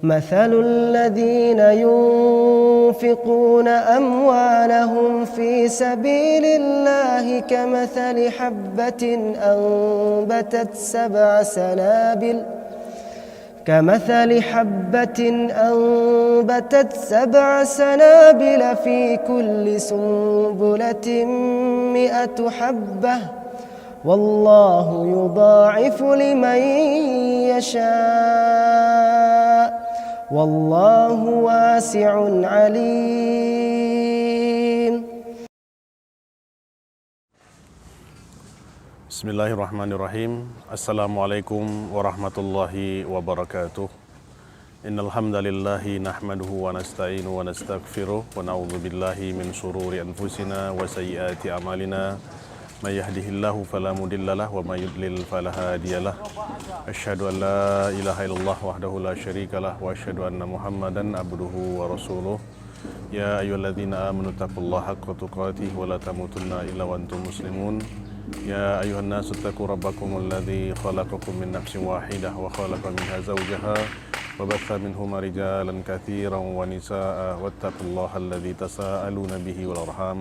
مثل الذين ينفقون أموالهم في سبيل الله كمثل حبة أنبتت 7 سنابل في كل سنبلة 100 حبة والله يضاعف لمن يشاء والله واسع عليم. Bismillahirrahmanirrahim. Assalamualaikum warahmatullahi wabarakatuh. Innal hamdalillahi nahmaduhu wa nasta'inu wa nastaghfiruh wa na'udzu billahi min shururi anfusina wa sayyiati a'malina. May yahdihillahu fala mudhillalah wa may yudlil fala hadiyalah. Asyhadu an la ilaha illallah wahdahu la syarikalah wa asyhadu anna Muhammadan abduhu wa rasuluh. Ya ayyuhalladzina amanu taqullaha haqqa tuqatih wa la tamutunna illa wa antum muslimun. Ya ayuhan nasu taqu rabbakumul ladzi khalaqakum min nafsin wahidah wa khalaqa minha zawjaha wa batha minhuma rijalan katsiran wa nisaa'a wattaqullaha alladzi tasaaluna bihi wal arham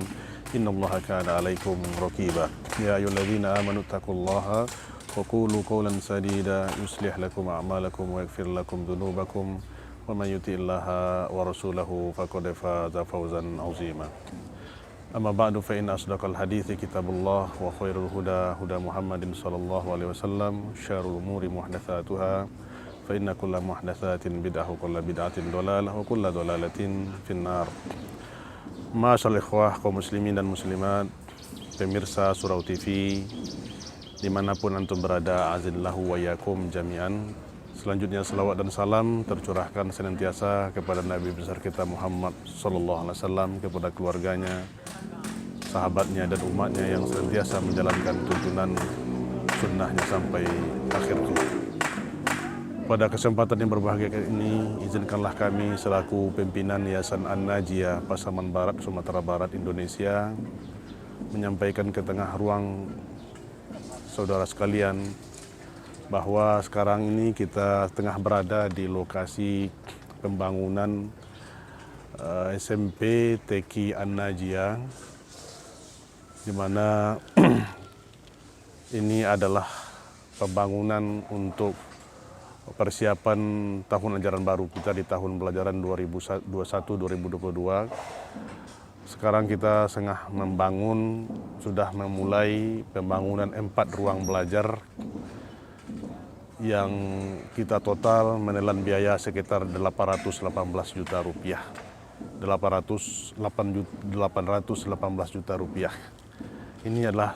innallaha kana 'alaikum raqiba. Ya ayyuhalladzina amanu taqullaha wa qulu qawlan sadida yuslih lakum a'malakum wa yaghfir lakum dhunubakum wa may yuti'illaha wa rasulahu faqad faza fawzan 'azima. Amma ba'du fa inna asdaqal hadithi kitabullah wa khairul huda huda Muhammadin sallallahu alaihi wasallam syarrul umuri muhdatsatuha fa inna kulla muhdatsatin bid'ah wa kulla bid'atin dhalalah wa kulla dhalalatin finnar. Masyaallah ikhwah kaum muslimin dan muslimat, pemirsa Surau TV dimanapun antum berada, azillahu wa yakum jami'an. Selanjutnya salawat dan salam tercurahkan senantiasa kepada Nabi besar kita Muhammad sallallahu alaihi wasallam, kepada keluarganya, sahabatnya dan umatnya yang senantiasa menjalankan tuntunan sunnahnya sampai akhir kelak. Pada kesempatan yang berbahagia ini, izinkanlah kami selaku pimpinan Yayasan An-Najiyah Pasaman Barat, Sumatera Barat, Indonesia, menyampaikan ke tengah ruang saudara sekalian bahwa sekarang ini kita tengah berada di lokasi pembangunan SMP TQ An-Najiyah, di mana ini adalah pembangunan untuk persiapan tahun ajaran baru kita di tahun pelajaran 2021-2022. Sekarang kita tengah sudah memulai pembangunan 4 ruang belajar yang kita total menelan biaya sekitar 818 juta rupiah. 818 juta rupiah. Ini adalah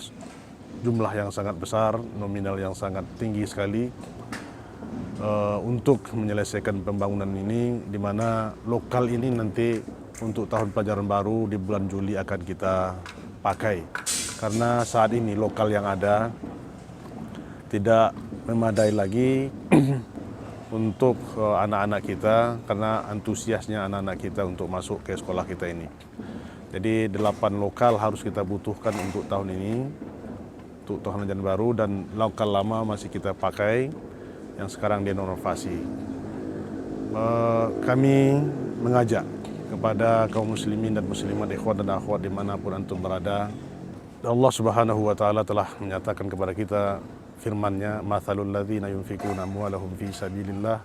jumlah yang sangat besar, nominal yang sangat tinggi sekali untuk menyelesaikan pembangunan ini, di mana lokal ini nanti untuk tahun pelajaran baru di bulan Juli akan kita pakai. Karena saat ini lokal yang ada tidak memadai lagi untuk anak-anak kita, karena antusiasnya anak-anak kita untuk masuk ke sekolah kita ini. Jadi 8 lokal harus kita butuhkan untuk tahun ini, untuk tahun ajaran baru, dan lokal lama masih kita pakai yang sekarang direnovasi. Kami mengajak kepada kaum muslimin dan muslimat, ikhwan dan akhwat dimanapun antum berada, Allah Subhanahu wa Ta'ala telah menyatakan kepada kita firman-Nya, mathalul ladzina yunfikuna amwalahum fi sabilillah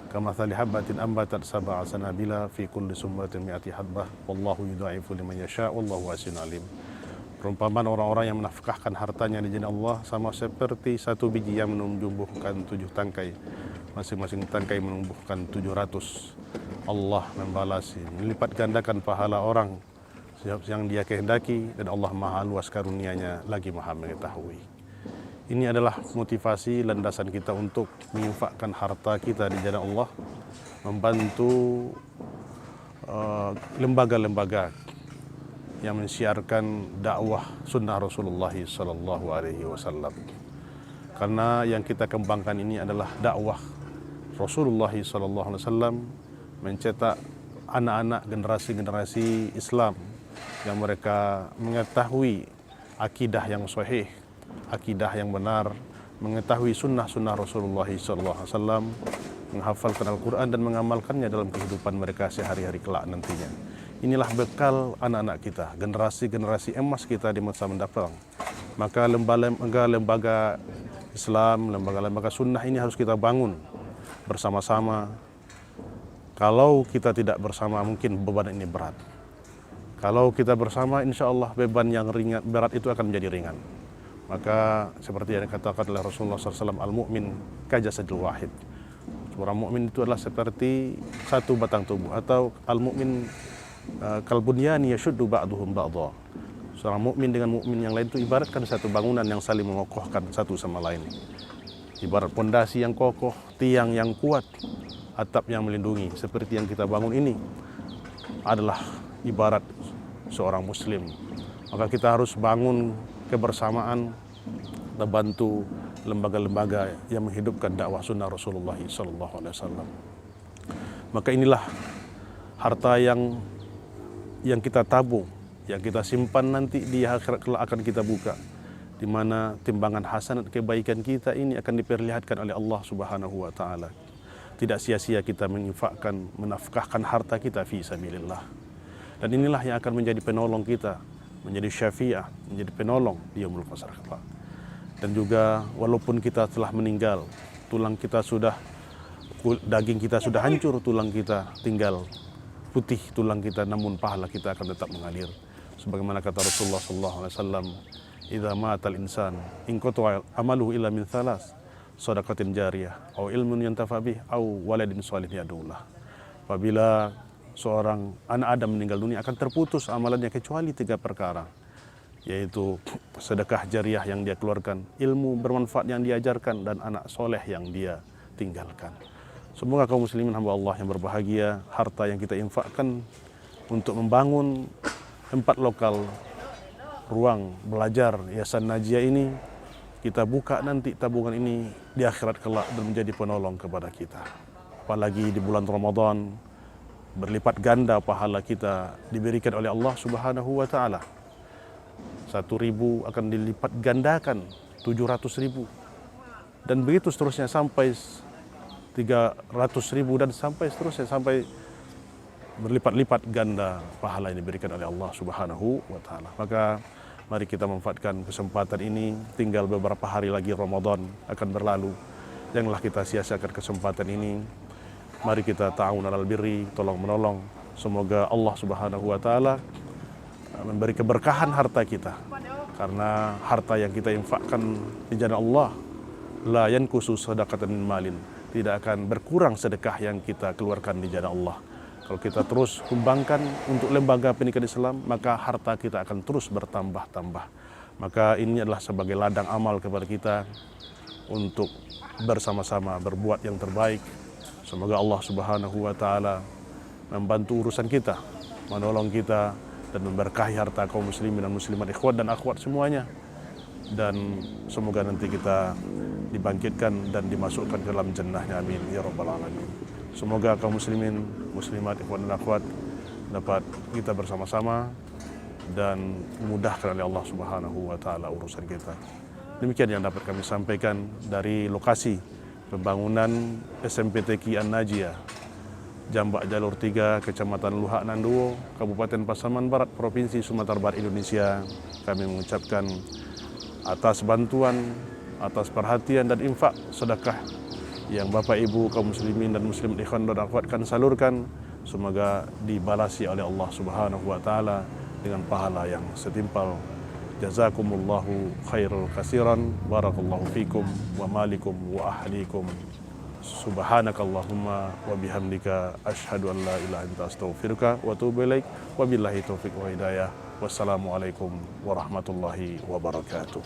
kamathali habatin ambatat 7 sanabila fi kulli sumratin 100 habbah wallahu yudha'ifu liman yasha wallahu wasi'un alim. Perumpamaan orang-orang yang menafkahkan hartanya di jalan Allah sama seperti satu biji yang menumbuhkan 7 tangkai, masing-masing tangkai menumbuhkan 700. Allah membalasi, melipat gandakan pahala orang yang Dia kehendaki, dan Allah Maha luas karunia-Nya lagi Maha mengetahui. Ini adalah motivasi landasan kita untuk menginfakkan harta kita di jalan Allah, membantu lembaga-lembaga yang mensiarkan dakwah sunnah Rasulullah sallallahu alaihi wasallam. Karena yang kita kembangkan ini adalah dakwah Rasulullah sallallahu alaihi wasallam, mencetak anak-anak generasi-generasi Islam yang mereka mengetahui akidah yang sahih, akidah yang benar, mengetahui sunnah-sunnah Rasulullah SAW, menghafalkan Al-Quran dan mengamalkannya dalam kehidupan mereka sehari-hari kelak nantinya. Inilah bekal anak-anak kita, generasi-generasi emas kita di masa mendatang. Maka lembaga-lembaga Islam, lembaga-lembaga sunnah ini harus kita bangun bersama-sama. Kalau kita tidak bersama, mungkin beban ini berat. Kalau kita bersama, insya Allah beban yang ringan, berat itu akan menjadi ringan. Maka seperti yang dikatakan oleh Rasulullah SAW, al-mu'min kajasadil wahid. Seorang mukmin itu adalah seperti satu batang tubuh, atau al-mu'min kalbunyani yashuddu ba'duhum ba'dha. Seorang mukmin dengan mukmin yang lain itu ibaratkan satu bangunan yang saling mengokohkan satu sama lain. Ibarat pondasi yang kokoh, tiang yang kuat, atap yang melindungi. Seperti yang kita bangun ini adalah ibarat seorang muslim. Maka kita harus bangun kebersamaan, membantu lembaga-lembaga yang menghidupkan dakwah sunnah Rasulullah SAW. Maka inilah harta yang kita tabung, yang kita simpan nanti di akhirat kelak akan kita buka, di mana timbangan hasanat kebaikan kita ini akan diperlihatkan oleh Allah Subhanahu wa taala. Tidak sia-sia kita menginfakkan, menafkahkan harta kita fi sabilillah. Dan inilah yang akan menjadi penolong kita, menjadi syafi'ah, menjadi penolong di yaumul fasar kelak. Dan juga walaupun kita telah meninggal, tulang kita sudah, daging kita sudah hancur, tulang kita tinggal putih tulang kita, namun pahala kita akan tetap mengalir. Sebagaimana kata Rasulullah SAW, "Idza matal insan, in qata'a amaluhu illa min thalas, shadaqatin jariyah, aw ilmun yantafa bih, aw waladin shalihin yad'ulah." Apabila seorang anak Adam meninggal dunia, akan terputus amalannya kecuali 3 perkara, yaitu sedekah jariah yang dia keluarkan, ilmu bermanfaat yang diajarkan, dan anak soleh yang dia tinggalkan. Semoga kaum muslimin hamba Allah yang berbahagia, harta yang kita infakkan untuk membangun tempat lokal, ruang belajar Yayasan Najiyah ini, kita buka nanti tabungan ini di akhirat kelak dan menjadi penolong kepada kita. Apalagi di bulan Ramadan, berlipat ganda pahala kita diberikan oleh Allah Subhanahu wa taala. 1.000 akan dilipat gandakan 700.000, dan begitu seterusnya sampai 300.000 dan sampai seterusnya, sampai berlipat-lipat ganda pahala yang diberikan oleh Allah Subhanahu wa taala. Maka mari kita manfaatkan kesempatan ini. Tinggal beberapa hari lagi Ramadan akan berlalu. Janganlah kita sia-siakan kesempatan ini. Mari kita ta'awun 'alal birri, tolong menolong. Semoga Allah Subhanahu wa taala memberi keberkahan harta kita. Karena harta yang kita infakkan di jalan Allah, la yankusu shadaqatan min malin, tidak akan berkurang sedekah yang kita keluarkan di jalan Allah. Kalau kita terus kembangkan untuk lembaga pendidikan Islam, maka harta kita akan terus bertambah-tambah. Maka ini adalah sebagai ladang amal kepada kita untuk bersama-sama berbuat yang terbaik. Semoga Allah Subhanahu wa taala membantu urusan kita, menolong kita, dan memberkahi harta kaum muslimin dan muslimat, ikhwat dan akhwat semuanya. Dan semoga nanti kita dibangkitkan dan dimasukkan ke dalam jannahnya, amin ya rabbal alamin. Semoga kaum muslimin, muslimat, ikhwan dan akhwat dapat kita bersama-sama dan memudahkan oleh Allah Subhanahu wa taala urusan kita. Demikian yang dapat kami sampaikan dari lokasi pembangunan SMPTQ An-Najiyah, Jambak Jalur 3, Kecamatan Luhak Nanduo, Kabupaten Pasaman Barat, Provinsi Sumatera Barat, Indonesia. Kami mengucapkan atas bantuan, atas perhatian dan infak sedekah yang Bapak Ibu kaum muslimin dan muslimat, ikhwan dan akhwat kan salurkan, semoga dibalasi oleh Allah Subhanahu wa taala dengan pahala yang setimpal. Jazakumullahu khairul katsiran, barakallahu fikum wa malikum wa ahlikum. Subhanakallahumma wa bihamdika asyhadu an la ilaha illa anta astaghfiruka wa atubu ilaik. Wabillahi taufiq wa hidayah. Wassalamualaikum warahmatullahi wabarakatuh.